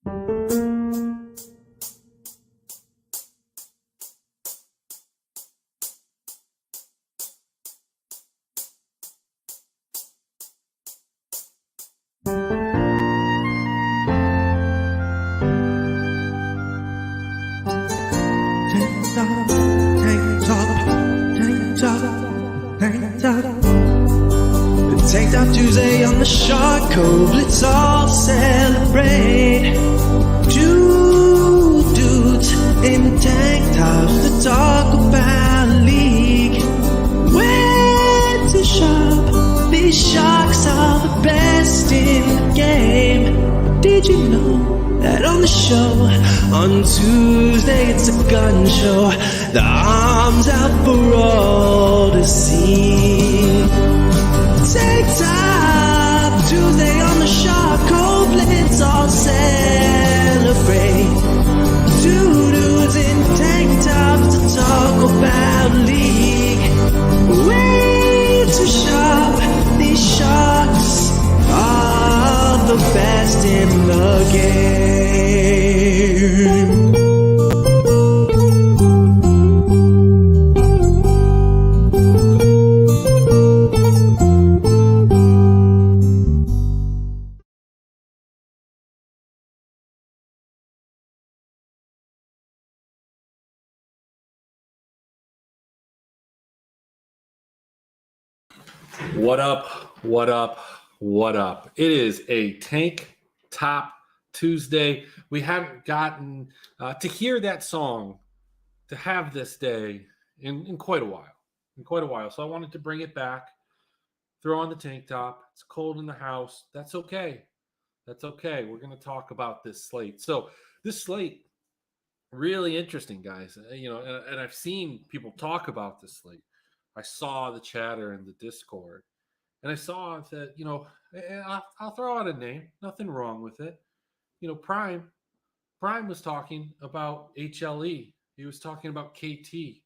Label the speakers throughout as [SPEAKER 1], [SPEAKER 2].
[SPEAKER 1] Tank Top Tuesday on the Shark Cove, let's all celebrate. Two dudes in tank tops to talk about a league. Where to shop? These sharks are the best in the game. Did you know that on the show on Tuesday it's a gun show? The arms out for all to see. Tank Top Tuesday on the Shark Cove, let's all celebrate. Two dudes in tank tops to talk about league. Way to shop, these sharks are the best in the game.
[SPEAKER 2] What up? What up? What up? It is a Tank Top Tuesday. We haven't gotten to hear that song, to have this day in quite a while. So I wanted to bring it back, throw on the tank top. It's cold in the house. That's okay. We're going to talk about this slate. So this slate, really interesting, guys. And I've seen people talk about this slate. I saw the chatter in the Discord, and I saw that, I'll throw out a name. Nothing wrong with it. Prime was talking about HLE. He was talking about KT. He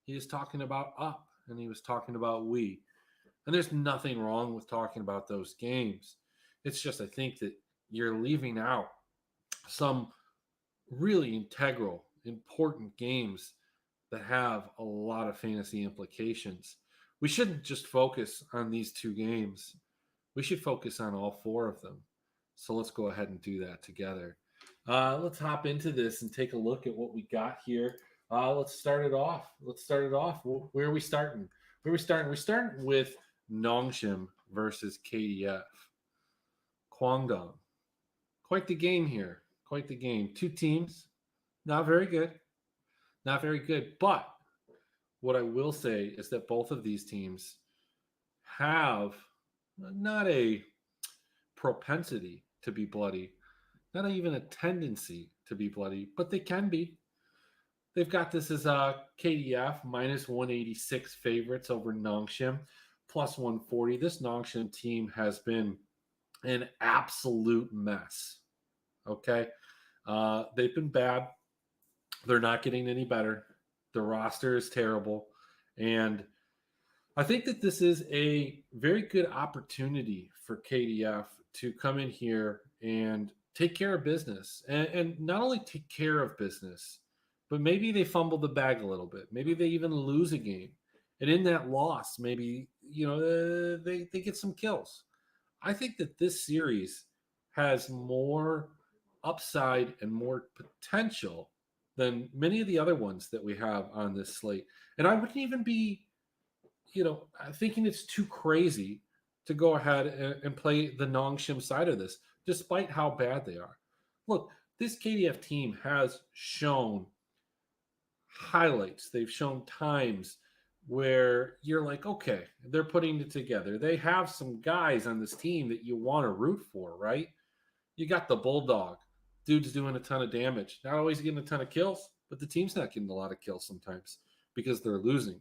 [SPEAKER 2] was talking about Up, and he was talking about We. And there's nothing wrong with talking about those games. It's just, I think that you're leaving out some really integral, important games that have a lot of fantasy implications. We shouldn't just focus on these two games. We should focus on all four of them. So let's go ahead and do that together. Let's hop into this and take a look at what we got here. Let's start it off. Where are we starting? We're starting with Nongshim versus KDF. Kwangdong. Quite the game here. Two teams. Not very good. But what I will say is that both of these teams have not a propensity to be bloody, not even a tendency to be bloody, but they can be. They've got this as KDF minus 186 favorites over Nongshim, plus 140. This Nongshim team has been an absolute mess. Okay? They've been bad. They're not getting any better. The roster is terrible. And I think that this is a very good opportunity for KDF to come in here and take care of business. And not only take care of business, but maybe they fumble the bag a little bit. Maybe they even lose a game. And in that loss, maybe, they get some kills. I think that this series has more upside and more potential than many of the other ones that we have on this slate. And I wouldn't even be, thinking it's too crazy to go ahead and play the Nongshim side of this, despite how bad they are. Look, this KDF team has shown highlights. They've shown times where you're like, okay, they're putting it together. They have some guys on this team that you want to root for, right? You got the Bulldog. Dude's doing a ton of damage. Not always getting a ton of kills, but the team's not getting a lot of kills sometimes because they're losing.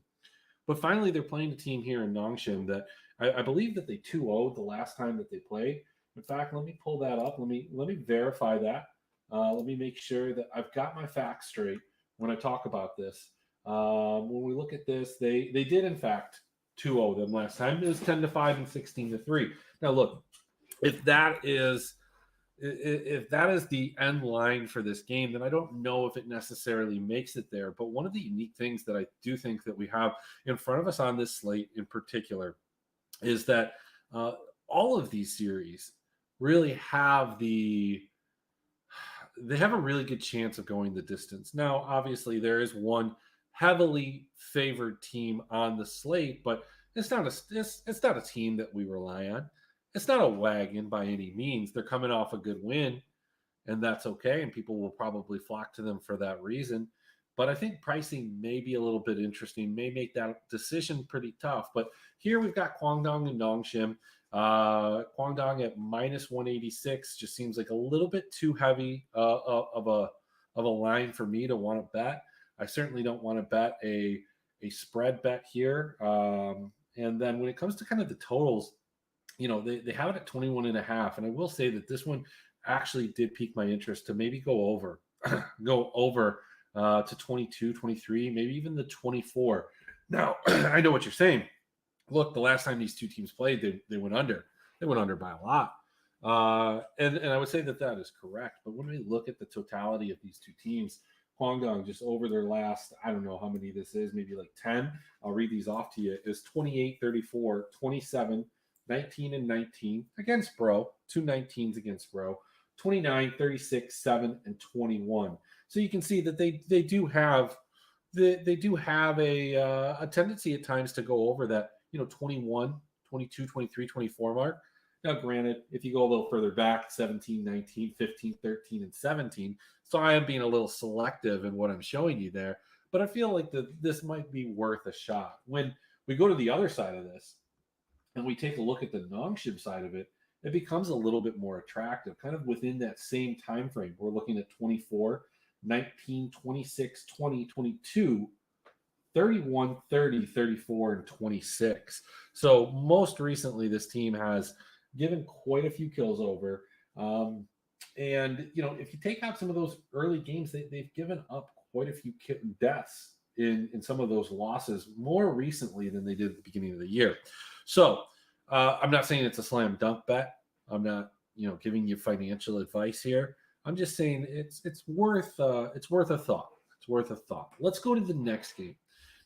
[SPEAKER 2] But finally, they're playing a team here in Nongshim that I believe that they 2-0'd the last time that they played. In fact, let me pull that up. Let me verify that. Let me make sure that I've got my facts straight when I talk about this. When we look at this, they did, in fact, 2-0 them last time. It was 10-5 and 16-3. Now, look, if that is if that is the end line for this game, then I don't know if it necessarily makes it there. But one of the unique things that I do think that we have in front of us on this slate in particular is that uh, all of these series really have they have a really good chance of going the distance. Now, obviously, there is one heavily favored team on the slate, but it's not a team that we rely on. It's not a wagon by any means. They're coming off a good win, and that's okay. And people will probably flock to them for that reason. But I think pricing may be a little bit interesting, may make that decision pretty tough. But here we've got Guangdong and Nongshim. Guangdong at minus 186 just seems like a little bit too heavy of a line for me to want to bet. I certainly don't want to bet a spread bet here. And then when it comes to kind of the totals, they have it at 21 and a half. And I will say that this one actually did pique my interest to maybe go over, go over to 22, 23, maybe even the 24. Now, I know what you're saying. Look, the last time these two teams played, they went under. They went under by a lot. And I would say that is correct. But when we look at the totality of these two teams, Guangdong just over their last, I don't know how many this is, maybe like 10. I'll read these off to you. Is 28, 34, 27, 19 and 19 against Bro, two 19s against Bro, 29, 36, 7, and 21. So you can see that they do have a tendency at times to go over that 21, 22, 23, 24 mark. Now, granted, if you go a little further back, 17, 19, 15, 13, and 17. So I am being a little selective in what I'm showing you there. But I feel like this might be worth a shot. When we go to the other side of this and we take a look at the Nongshim side of it, it becomes a little bit more attractive, kind of within that same time frame. We're looking at 24, 19, 26, 20, 22, 31, 30, 34, and 26. So most recently, this team has given quite a few kills over. And, if you take out some of those early games, they've given up quite a few deaths in some of those losses more recently than they did at the beginning of the year. So I'm not saying it's a slam dunk bet. I'm not, giving you financial advice here. I'm just saying it's worth a thought. It's worth a thought. Let's go to the next game.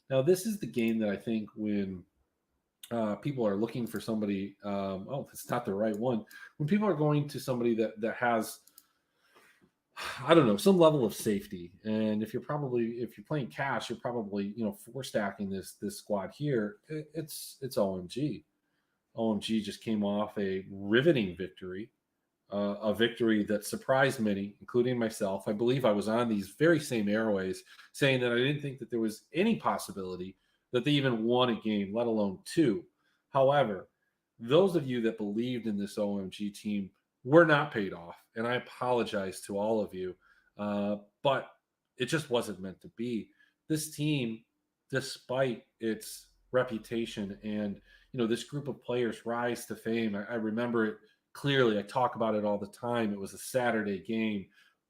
[SPEAKER 2] Now, this is the game that I think when people are looking for somebody, it's not the right one. When people are going to somebody that has, I don't know, some level of safety, and if you're playing cash, you're probably four stacking this squad here. It's OMG. OMG just came off a riveting victory. A victory that surprised many, including myself. I believe I was on these very same airways saying that I didn't think that there was any possibility that they even won a game, let alone two. However, those of you that believed in this OMG team were not paid off, and I apologize to all of you, but it just wasn't meant to be. This team, despite its reputation and this group of players rise to fame, I remember it clearly. I talk about it all the time. It was a Saturday game,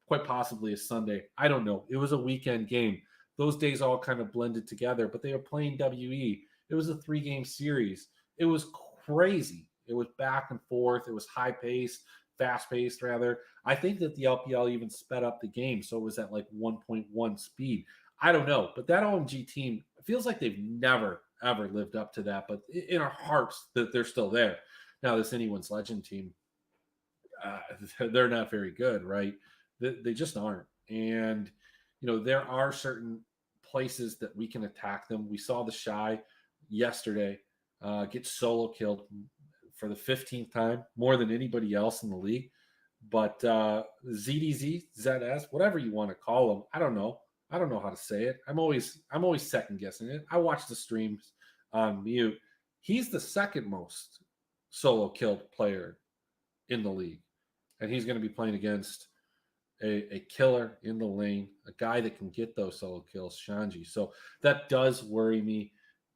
[SPEAKER 2] quite possibly a Sunday. I don't know. It was a weekend game. Those days all kind of blended together, but they were playing WE. It was a 3-game series. It was crazy. It was back and forth. It was high-paced, fast-paced, rather. I think that the LPL even sped up the game, so it was at like 1.1 speed. I don't know, but that OMG team, it feels like they've never, ever lived up to that, but in our hearts, that they're still there. Now, this Anyone's Legend team, they're not very good, right? They just aren't. And, there are certain places that we can attack them. We saw the Shy yesterday get solo killed for the 15th time, more than anybody else in the league. But ZDZ, ZS, whatever you want to call them, I don't know. I don't know how to say it. I'm always second guessing it. I watch the streams on mute. He's the second most solo killed player in the league, and he's going to be playing against a killer in the lane, a guy that can get those solo kills, Shanji. So that does worry me.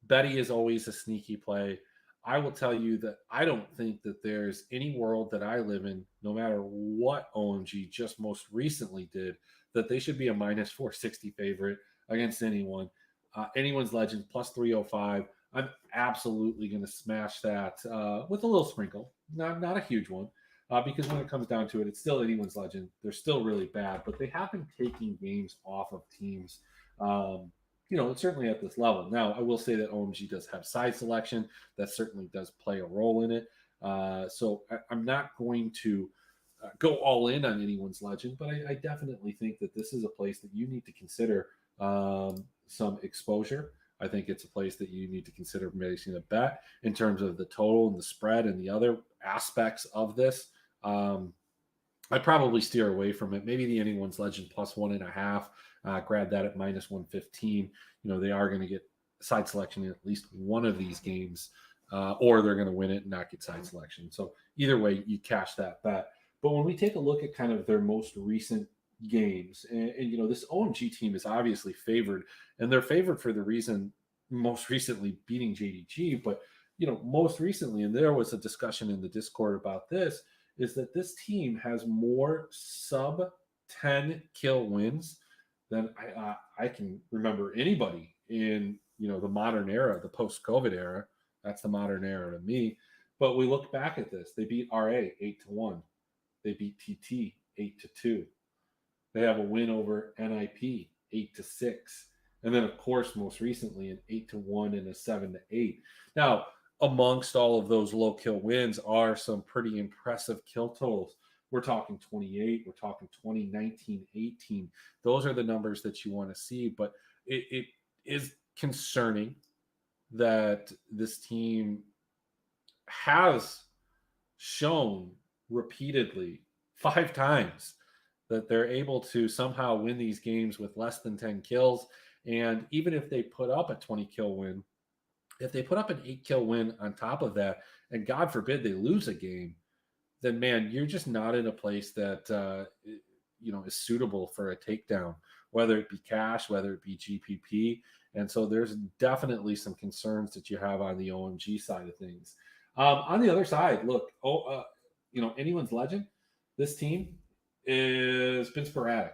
[SPEAKER 2] Betty is always a sneaky play. I will tell you that I don't think that there's any world that I live in, no matter what OMG just most recently did, that they should be a minus 460 favorite against anyone. Anyone's Legend plus 305. I'm absolutely going to smash that with a little sprinkle, not a huge one. because when it comes down to it, it's still anyone's legend. They're still really bad, but they have been taking games off of teams. Certainly at this level. Now, I will say that OMG does have side selection. That certainly does play a role in it. I'm not going to go all in on anyone's legend, but I definitely think that this is a place that you need to consider some exposure. I think it's a place that you need to consider making a bet in terms of the total and the spread and the other aspects of this. I'd probably steer away from it. Maybe the anyone's legend plus 1.5. Grab that at minus 115. They are going to get side selection in at least one of these games, or they're going to win it and not get side selection. So either way, you cash that bet. But when we take a look at kind of their most recent games, and this OMG team is obviously favored, and they're favored for the reason most recently beating JDG. But most recently, and there was a discussion in the Discord about this, is that this team has more sub 10 kill wins than I can remember anybody in the modern era, the post-COVID era. That's the modern era to me. But we look back at this. They beat RA 8-1. They beat TT 8-2. They have a win over NIP 8-6. And then, of course, most recently an 8-1 and a 7-8. Now, amongst all of those low kill wins are some pretty impressive kill totals. We're talking 28, we're talking 20, 19, 18. Those are the numbers that you want to see. But it is concerning that this team has shown repeatedly 5 times that they're able to somehow win these games with less than 10 kills. And even if they put up a 20 kill win, if they put up an 8 kill win on top of that, and God forbid they lose a game, then man, you're just not in a place that is suitable for a takedown, whether it be cash, whether it be GPP. And so there's definitely some concerns that you have on the OMG side of things. On the other side, look, anyone's legend, this team has been sporadic.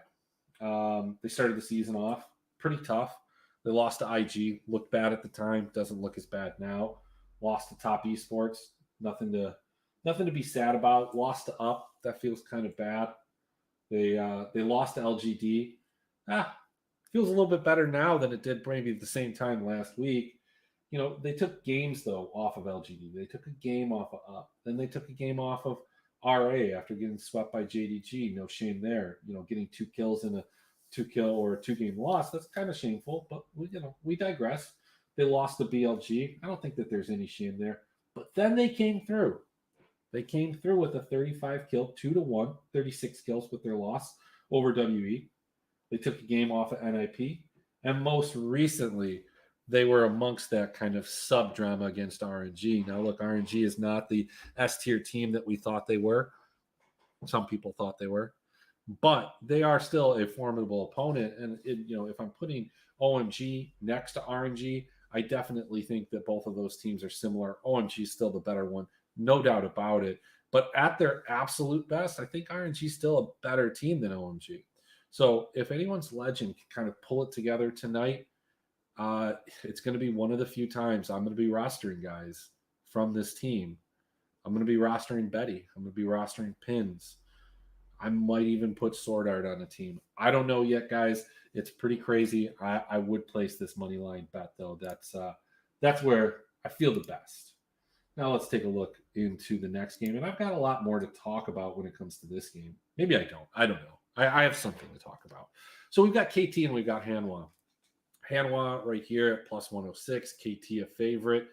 [SPEAKER 2] They started the season off pretty tough. They lost to IG, looked bad at the time, doesn't look as bad now. Lost to Top Esports, nothing to be sad about. Lost to Up, that feels kind of bad. They lost to LGD. Feels a little bit better now than it did maybe at the same time last week. They took games though off of LGD. They took a game off of Up. Then they took a game off of RA after getting swept by JDG. No shame there. Getting 2 kills in a 2-kill or a 2-game loss, that's kind of shameful, but we digress. They lost to BLG. I don't think that there's any shame there. But then they came through. They came through with a 35 kill, 2-1, 36 kills with their loss over WE. They took a game off of NIP. And most recently, they were amongst that kind of sub-drama against RNG. Now, look, RNG is not the S-tier team that we thought they were. Some people thought they were. But they are still a formidable opponent. And, if I'm putting OMG next to RNG, I definitely think that both of those teams are similar. OMG is still the better one, no doubt about it. But at their absolute best, I think RNG is still a better team than OMG. So if anyone's legend can kind of pull it together tonight, it's going to be one of the few times I'm going to be rostering guys from this team. I'm going to be rostering Betty. I'm going to be rostering Pins. I might even put Sword Art on a team. I don't know yet, guys. It's pretty crazy. I would place this money line bet, though. That's where I feel the best. Now let's take a look into the next game. And I've got a lot more to talk about when it comes to this game. Maybe I don't. I don't know. I have something to talk about. So we've got KT and we've got Hanwha. Hanwha right here at plus 106. KT a favorite.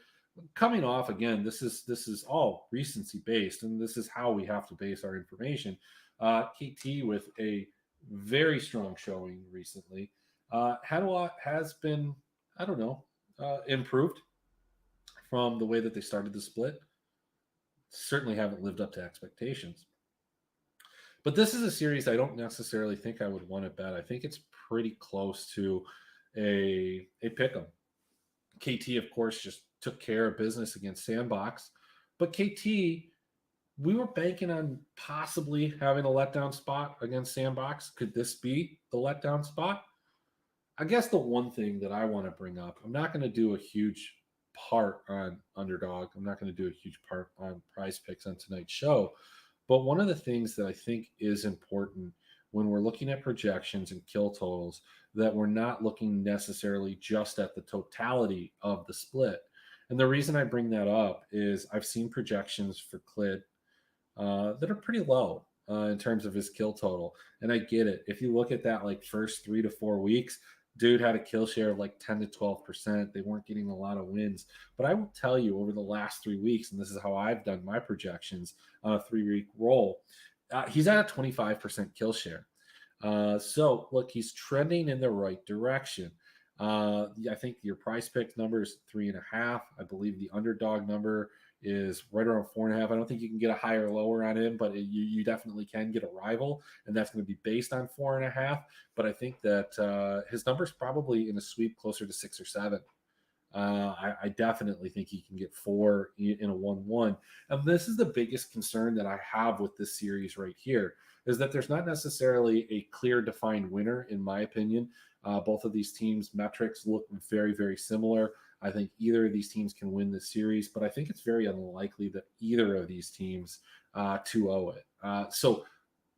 [SPEAKER 2] Coming off, again, this is all recency based, and this is how we have to base our information. KT with a very strong showing recently. Hanwha has been, improved from the way that they started the split. Certainly haven't lived up to expectations. But this is a series I don't necessarily think I would want to bet. I think it's pretty close to a pick'em. KT, of course, just took care of business against Sandbox. But KT, we were banking on possibly having a letdown spot against Sandbox. Could this be the letdown spot? I guess the one thing that I want to bring up, I'm not going to do a huge part on Underdog. I'm not going to do a huge part on Prize Picks on tonight's show. But one of the things that I think is important when we're looking at projections and kill totals, that we're not looking necessarily just at the totality of the split. And the reason I bring that up is I've seen projections for Clit that are pretty low in terms of his kill total. And I get it. If you look at that, like first 3 to 4 weeks, dude had a kill share of like 10 to 12%. They weren't getting a lot of wins. But I will tell you over the last 3 weeks, and this is how I've done my projections on a 3 week roll, he's at a 25% kill share. So look, he's trending in the right direction. I think your price pick number is 3.5. I believe the underdog number is right around 4.5. I don't think you can get a higher or lower on him, but you definitely can get a rival, and that's going to be based on 4.5. But I think that his number is probably in a sweep closer to 6 or 7. I definitely think he can get 4 in a 1-1. And this is the biggest concern that I have with this series right here, is that there's not necessarily a clear defined winner, in my opinion. Both of these teams' metrics look very, very similar. I think either of these teams can win this series, but I think it's very unlikely that either of these teams 2-0 it. So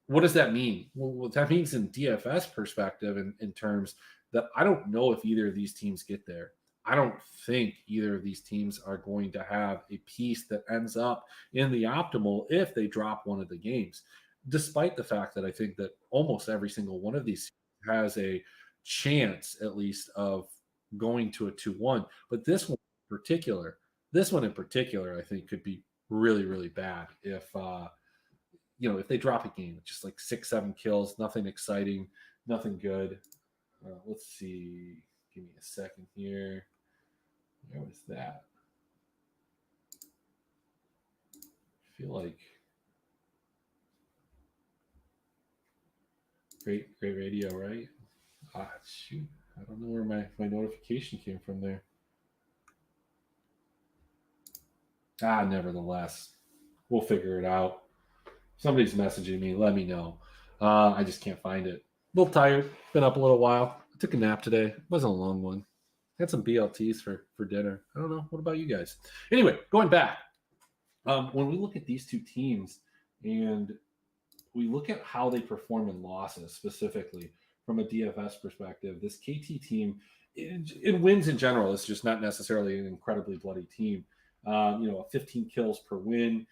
[SPEAKER 2] what does that mean? Well, what that means in DFS perspective, in terms that I don't know if either of these teams get there. I don't think either of these teams are going to have a piece that ends up in the optimal if they drop one of the games, despite the fact that I think that almost every single one of these has a chance, at least, of going to a 2-1. But this one in particular, I think could be really, really bad if they drop a game, just like 6, 7 kills, nothing exciting, nothing good. Let's see. Give me a second here. Where was that? I feel like great radio, right? Shoot. I don't know where my notification came from there. Nevertheless, we'll figure it out. Somebody's messaging me. Let me know. I just can't find it. A little tired. Been up a little while. I took a nap today. It wasn't a long one. Had some BLTs for dinner. I don't know. What about you guys? Anyway, going back. When we look at these two teams and we look at how they perform in losses, specifically from a DFS perspective, this KT team, it wins in general. It's just not necessarily an incredibly bloody team. 15 kills per win.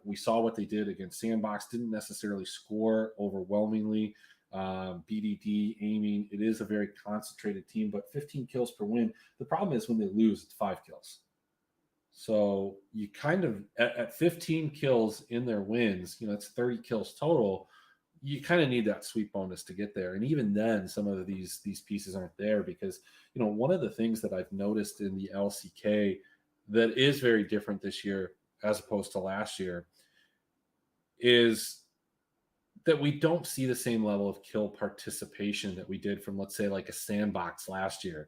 [SPEAKER 2] We saw what they did against Sandbox. Didn't necessarily score overwhelmingly. BDD aiming. It is a very concentrated team, but 15 kills per win. The problem is when they lose, it's 5 kills. So you kind of at 15 kills in their wins, it's 30 kills total. You kind of need that sweep bonus to get there. And even then, some of these pieces aren't there because, one of the things that I've noticed in the LCK that is very different this year as opposed to last year is that we don't see the same level of kill participation that we did from, let's say, like a Sandbox last year.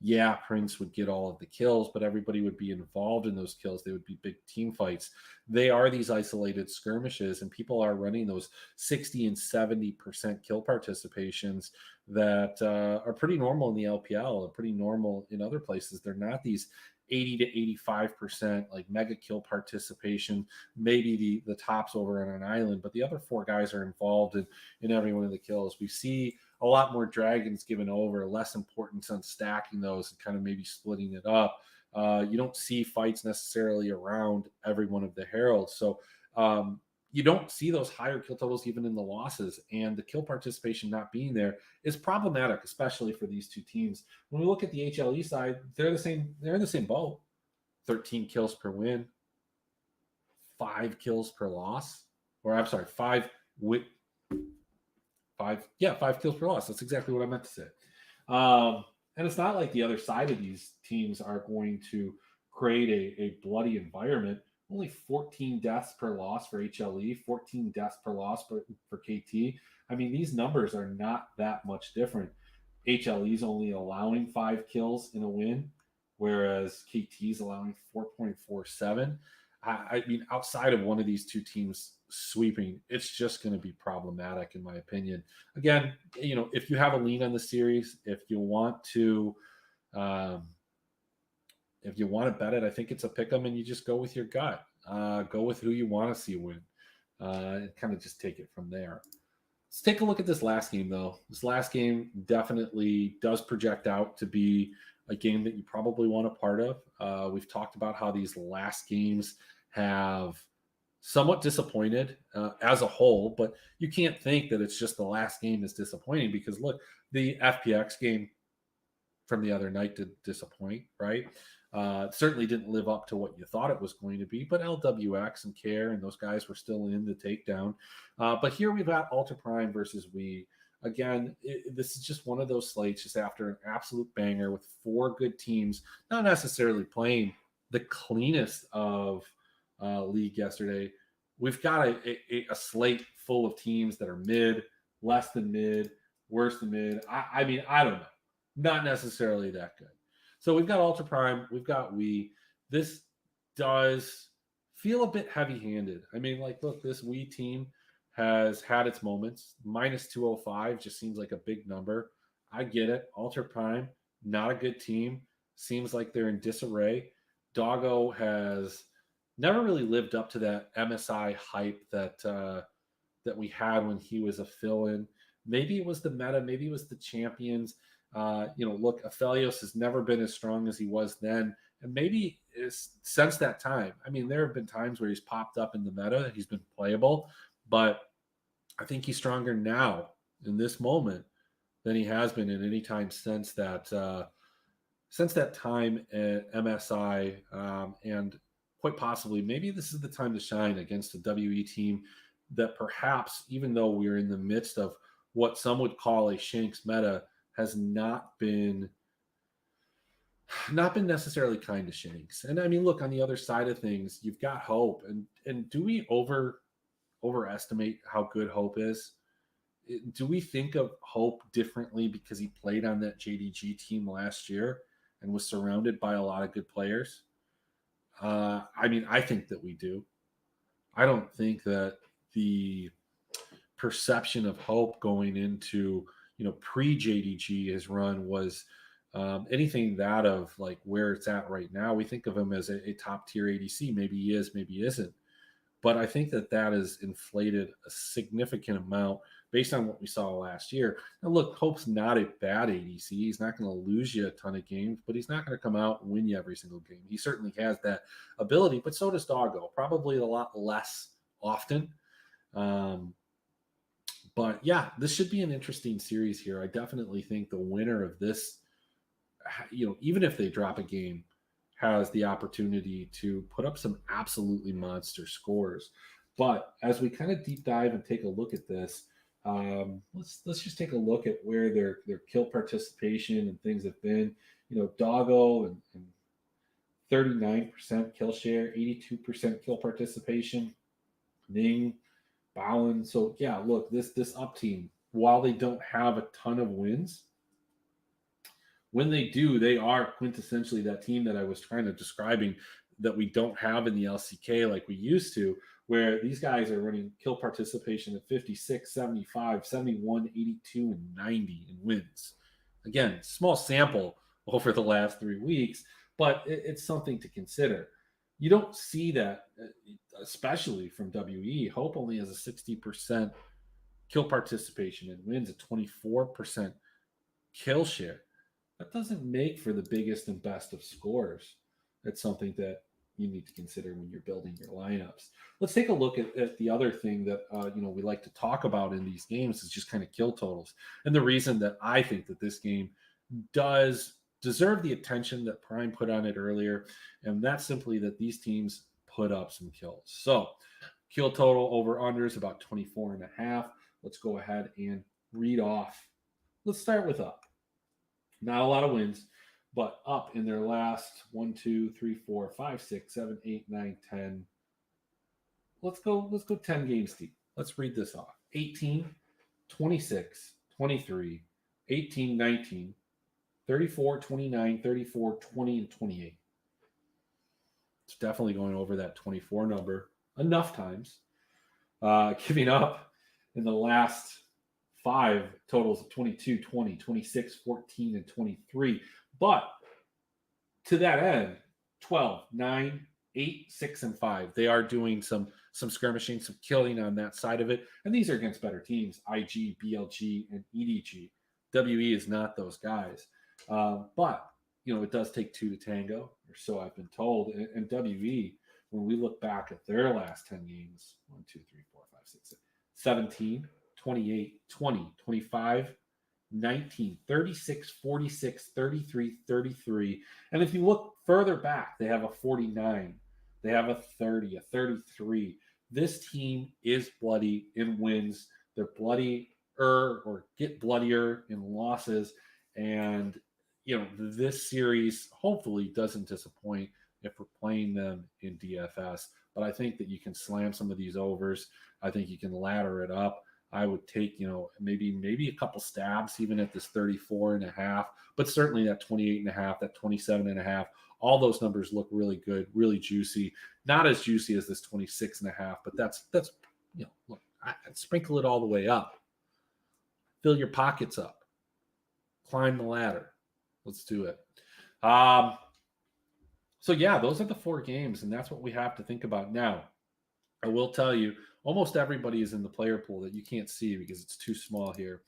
[SPEAKER 2] Yeah, Prince would get all of the kills, but everybody would be involved in those kills. They would be big team fights. They are these isolated skirmishes, and people are running those 60 and 70% kill participations that are pretty normal in the LPL, are pretty normal in other places. They're not these 80 to 85% like mega kill participation, maybe the tops over on an island, but the other 4 guys are involved in every one of the kills. We see a lot more dragons given over, less importance on stacking those and kind of maybe splitting it up. You don't see fights necessarily around every one of the heralds. So you don't see those higher kill totals even in the losses, and the kill participation not being there is problematic, especially for these two teams. When we look at the HLE side, they're in the same boat. 13 kills per win, 5 kills per loss, or I'm sorry, 5 kills per loss. That's exactly what I meant to say. And it's not like the other side of these teams are going to create a bloody environment. Only 14 deaths per loss for HLE, 14 deaths per loss for KT. I mean, these numbers are not that much different. HLE is only allowing 5 kills in a win, whereas KT is allowing 4.47. I mean, outside of one of these two teams sweeping, it's just going to be problematic, in my opinion. Again, if you have a lean on the series, if you want to bet it, I think it's a pick 'em, and you just go with your gut. Go with who you want to see win. and kind of just take it from there. Let's take a look at this last game, though. This last game definitely does project out to be a game that you probably want a part of. We've talked about how these last games have somewhat disappointed as a whole, but you can't think that it's just the last game is disappointing because look, the FPX game from the other night did disappoint, right? Certainly didn't live up to what you thought it was going to be, but LWX and Care and those guys were still in the takedown. But here we've got Ultra Prime versus We. Again, this is just one of those slates just after an absolute banger with 4 good teams, not necessarily playing the cleanest of league yesterday. We've got a slate full of teams that are mid, less than mid, worse than mid. I mean, I don't know. Not necessarily that good. So we've got Ultra Prime, we've got We. This does feel a bit heavy-handed. I mean, like, look, this We team has had its moments. Minus 205 just seems like a big number. I get it. Ultra Prime, not a good team. Seems like they're in disarray. Doggo has never really lived up to that MSI hype that that we had when he was a fill-in. Maybe it was the meta. Maybe it was the champions. Look, Aphelios has never been as strong as he was then. And maybe since that time, I mean, there have been times where he's popped up in the meta. He's been playable. But I think he's stronger now in this moment than he has been in any time since that time at MSI. And quite possibly, maybe this is the time to shine against a WE team that perhaps, even though we're in the midst of what some would call a Shanks meta, has not been necessarily kind to Shanks. And I mean, look, on the other side of things, you've got Hope. And do we overestimate how good Hope is? Do we think of Hope differently because he played on that JDG team last year and was surrounded by a lot of good players? I mean, I think that we do. I don't think that the perception of Hope going into pre-JDG his run was anything that of like where it's at right now. We think of him as a top tier ADC. Maybe he is, maybe he isn't. But I think that is inflated a significant amount based on what we saw last year. Now, look, Hope's not a bad ADC. He's not going to lose you a ton of games, but he's not going to come out and win you every single game. He certainly has that ability, but so does Doggo. Probably a lot less often. But yeah, this should be an interesting series here. I definitely think the winner of this, even if they drop a game, has the opportunity to put up some absolutely monster scores. But as we kind of deep dive and take a look at this, let's just take a look at where their kill participation and things have been. Doggo and 39% kill share, 82% kill participation. Ning, Bowen. So yeah, look, this up team, while they don't have a ton of wins, when they do, they are quintessentially that team that I was trying to describing that we don't have in the LCK like we used to, where these guys are running kill participation at 56, 75, 71, 82, and 90 in wins. Again, small sample over the last 3 weeks, but it's something to consider. You don't see that, especially from WE. Hope only has a 60% kill participation and wins a 24% kill share. That doesn't make for the biggest and best of scores. That's something that you need to consider when you're building your lineups. Let's take a look at the other thing that we like to talk about in these games is just kind of kill totals. And the reason that I think that this game does deserve the attention that Prime put on it earlier, and that's simply that these teams put up some kills. So kill total over under is about 24.5. Let's go ahead and read off. Let's start with up. Not a lot of wins, but up in their last 1, 2, 3, 4, 5, 6, 7, 8, 9, 10. Let's go 10 games deep. Let's read this off. 18, 26, 23, 18, 19, 34, 29, 34, 20, and 28. It's definitely going over that 24 number enough times. Giving up in the last 5 totals of 22, 20, 26, 14, and 23. But to that end, 12, 9, 8, 6, and 5. They are doing some some skirmishing, some killing on that side of it. And these are against better teams: IG, BLG, and EDG. WE is not those guys, but it does take two to tango, or so I've been told. And WE, when we look back at their last 10 games, 1, 2, 3, 4, 5, 6, 17, 28, 20, 25, 19, 36, 46, 33, 33. And if you look further back, they have a 49, they have a 30, a 33. This team is bloody in wins. They're bloody or get bloodier in losses. And, this series hopefully doesn't disappoint if we're playing them in DFS. But I think that you can slam some of these overs. I think you can ladder it up. I would take, maybe a couple stabs even at this 34.5, but certainly that 28.5, that 27.5, all those numbers look really good, really juicy. Not as juicy as this 26.5, but that's look, I'd sprinkle it all the way up. Fill your pockets up. Climb the ladder. Let's do it. So yeah, those are the 4 games, and that's what we have to think about now. I will tell you, almost everybody is in the player pool that you can't see because it's too small here.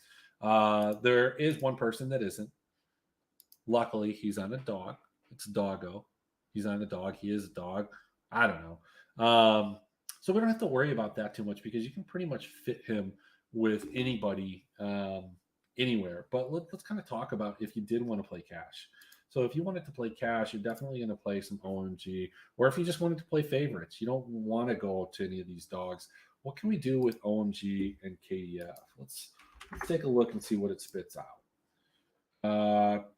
[SPEAKER 2] There is one person that isn't. Luckily, he's on a dog. It's Doggo. He's on a dog. He is a dog. I don't know. So we don't have to worry about that too much because you can pretty much fit him with anybody anywhere. But let's kind of talk about if you did want to play cash. So if you wanted to play cash, you're definitely going to play some OMG. Or if you just wanted to play favorites, you don't want to go to any of these dogs. What can we do with OMG and KDF? Let's take a look and see what it spits out.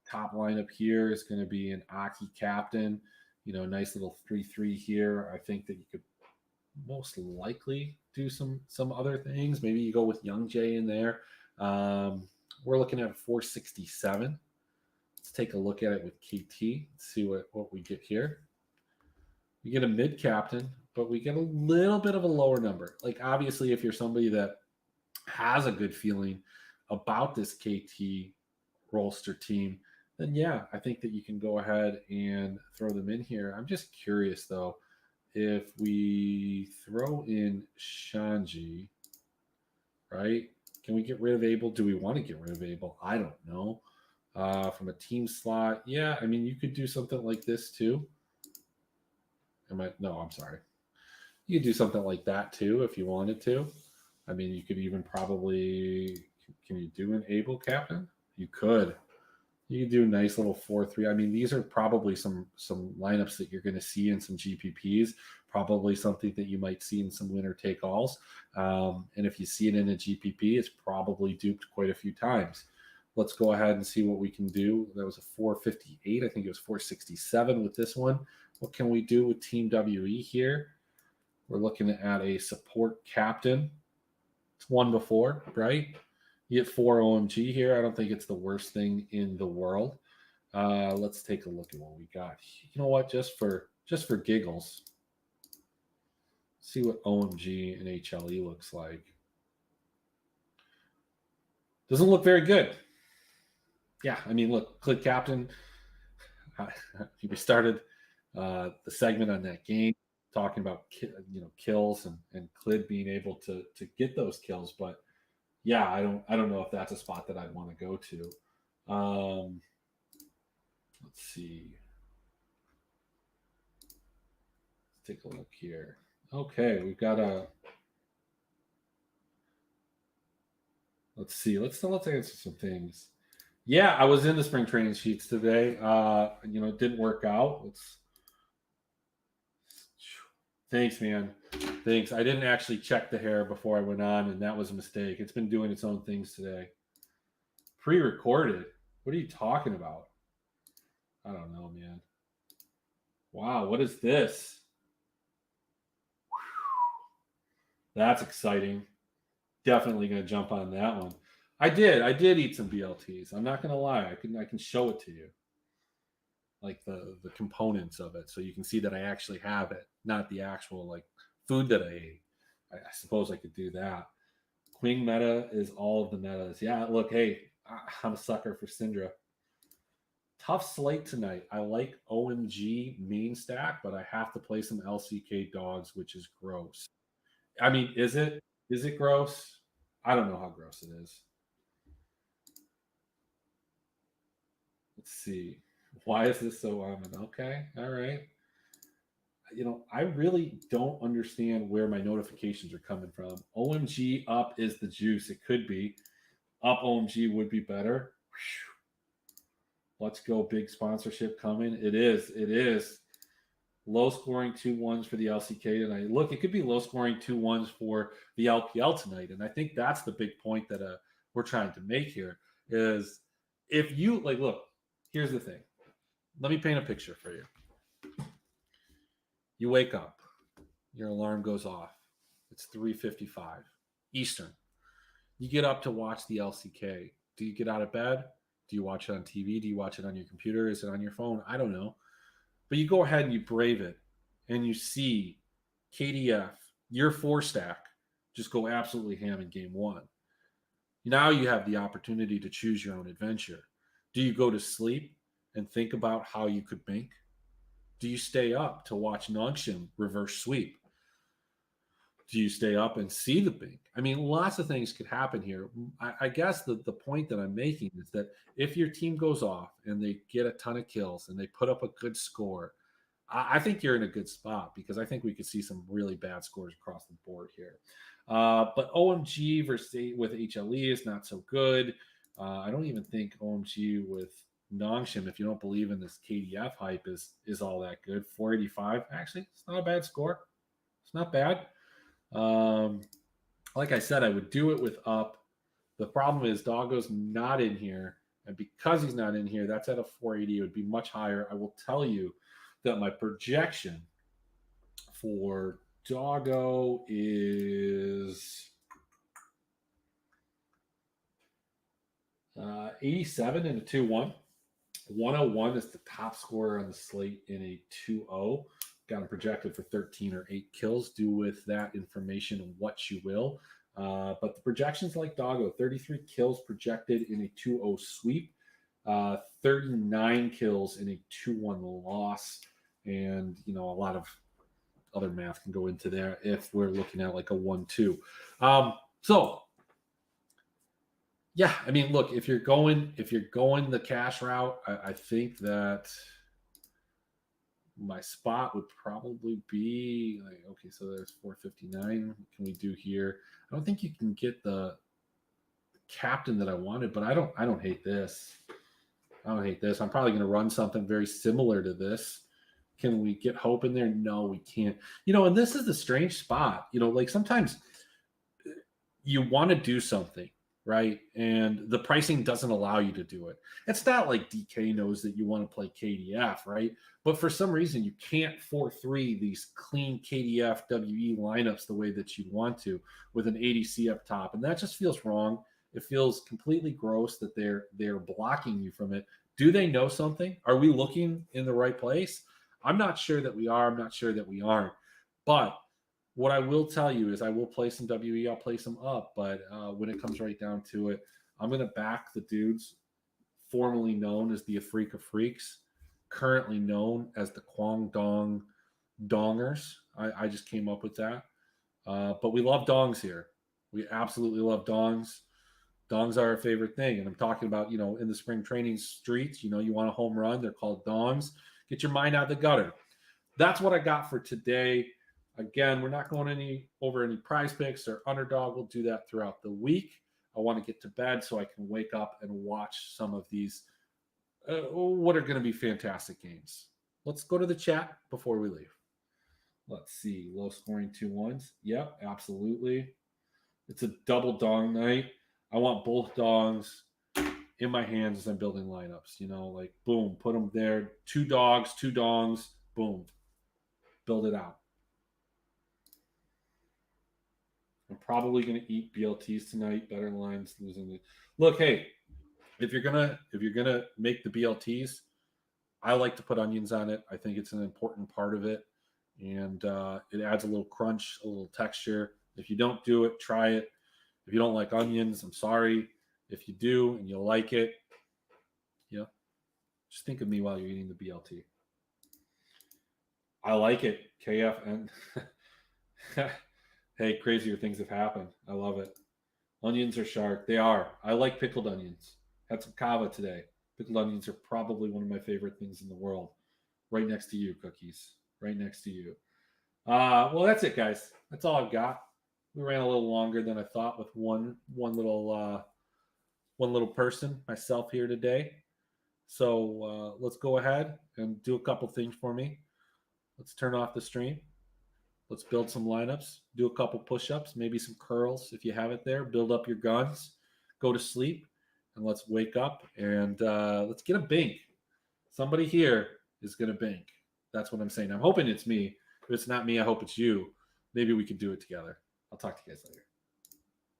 [SPEAKER 2] Top lineup here is going to be an Aki captain. Nice little 3-3 here. I think that you could most likely do some other things. Maybe you go with Young Jay in there. We're looking at 467. Let's take a look at it with KT. Let's see what we get here. We get a mid captain, but we get a little bit of a lower number. Like, obviously, if you're somebody that has a good feeling about this KT roster team, then yeah, I think that you can go ahead and throw them in here. I'm just curious, though, if we throw in Shanji, right? Can we get rid of Abel? Do we want to get rid of Abel? I don't know. From a team slot, yeah, I mean, you could do something like this too. No, I'm sorry. You could do something like that too if you wanted to. I mean, you could even probably, can you do an Abel captain? You could. You could do a nice little 4-3. I mean, these are probably some lineups that you're going to see in some GPPs, probably something that you might see in some winner take alls. And if you see it in a GPP, it's probably duped quite a few times. Let's go ahead and see what we can do. That was a 458. I think it was 467 with this one. What can we do with Team WE here? We're looking at a support captain. It's one before, right? You get 4 OMG here. I don't think it's the worst thing in the world. Let's take a look at what we got. You know what? Just for giggles, see what OMG and HLE looks like. Doesn't look very good. Yeah, I mean, look, Clid Captain, we started the segment on that game talking about kills and Clid being able to get those kills, but yeah, I don't know if that's a spot that I'd want to go to. Let's see. Let's take a look here. Okay, we've got a. Let's see. Let's answer some things. Yeah, I was in the spring training sheets today. It didn't work out. Thanks, man. Thanks. I didn't actually check the hair before I went on, and that was a mistake. It's been doing its own things today. Pre-recorded. What are you talking about? I don't know, man. Wow, what is this? That's exciting. Definitely going to jump on that one. I did eat some BLTs. I'm not going to lie. I can show it to you. Like the components of it, so you can see that I actually have it, not the actual like food that I ate. I suppose I could do that. Queen meta is all of the metas. Yeah, look, hey, I'm a sucker for Syndra. Tough slate tonight. I like OMG main stack, but I have to play some LCK dogs, which is gross. I mean, is it gross? I don't know how gross it is. Let's see. Why is this so okay? All right. I really don't understand where my notifications are coming from. OMG up is the juice. It could be. Up OMG would be better. Let's go. Big sponsorship coming. It is. It is. Low scoring 2-1s for the LCK tonight. Look, it could be low scoring 2-1s for the LPL tonight. And I think that's the big point that we're trying to make here is if you look, here's the thing. Let me paint a picture for you. You wake up, your alarm goes off. It's 3:55 Eastern. You get up to watch the LCK. Do you get out of bed? Do you watch it on TV? Do you watch it on your computer? Is it on your phone? I don't know. But you go ahead and you brave it, and you see KDF, your 4-stack, just go absolutely ham in game 1. Now you have the opportunity to choose your own adventure. Do you go to sleep and think about how you could make? Do you stay up to watch Nongshim reverse sweep? Do you stay up and see the bink? I mean, lots of things could happen here. I guess the point that I'm making is that if your team goes off and they get a ton of kills and they put up a good score, I think you're in a good spot because I think we could see some really bad scores across the board here. But OMG versus with HLE is not so good. I don't even think OMG with Nongshim, if you don't believe in this KDF hype, is all that good. 485, actually, it's not a bad score. It's not bad. Like I said, I would do it with up. The problem is Doggo's not in here, and because he's not in here, that's at a 480. It would be much higher. I will tell you that my projection for Doggo is 87 in a 2-1. 101 is the top scorer on the slate in a 2-0. Got him projected for 13 or 8 kills. Do with that information what you will. But the projections like Doggo, 33 kills projected in a 2-0 sweep, 39 kills in a 2-1 loss. And, a lot of other math can go into there if we're looking at like a 1-2. So, yeah, I mean, look, if you're going the cash route, I think that my spot would probably be like, okay, so there's 459. What can we do here? I don't think you can get the captain that I wanted, but I don't hate this. I don't hate this. I'm probably going to run something very similar to this. Can we get Hope in there? No, we can't. And this is the strange spot. Like sometimes you want to do something, right? And the pricing doesn't allow you to do it. It's not like DK knows that you want to play KDF, right? But for some reason, you can't 4-3 these clean KDF WE lineups the way that you'd want to with an ADC up top. And that just feels wrong. It feels completely gross that they're blocking you from it. Do they know something? Are we looking in the right place? I'm not sure that we are. I'm not sure that we aren't. But what I will tell you is I will play some WE. I'll play some up. But when it comes right down to it, I'm going to back the dudes formerly known as the Afrika Freaks, currently known as the Kwang Dong Dongers. I just came up with that. But we love dongs here. We absolutely love dongs. Dongs are our favorite thing. And I'm talking about, in the spring training streets, you want a home run. They're called dongs. Get your mind out of the gutter. That's what I got for today. Again, we're not going over any prize picks or underdog. We'll do that throughout the week. I want to get to bed so I can wake up and watch some of these, what are going to be fantastic games. Let's go to the chat before we leave. Let's see. Low scoring 2-1s. Yep, absolutely. It's a double dong night. I want both dongs in my hands as I'm building lineups. Like boom, put them there. 2 dogs, 2 dongs, boom. Build it out. I'm probably going to eat BLTs tonight. Better lines losing the look. Hey, if you're gonna make the BLTs, I like to put onions on it. I think it's an important part of it, and it adds a little crunch, a little texture. If you don't do it, try it. If you don't like onions, I'm sorry. If you do and you like it, just think of me while you're eating the BLT. I like it. KF and Hey, crazier things have happened. I love it. Onions are sharp. They are. I like pickled onions. Had some kava today. Pickled onions are probably one of my favorite things in the world. Right next to you, cookies. Right next to you. Well, that's it, guys. That's all I've got. We ran a little longer than I thought with one little person, myself here today. So let's go ahead and do a couple things for me. Let's turn off the stream. Let's build some lineups. Do a couple push-ups, maybe some curls if you have it there. Build up your guns. Go to sleep, and let's wake up and let's get a bink. Somebody here is gonna bink. That's what I'm saying. I'm hoping it's me. If it's not me, I hope it's you. Maybe we can do it together. I'll talk to you guys later.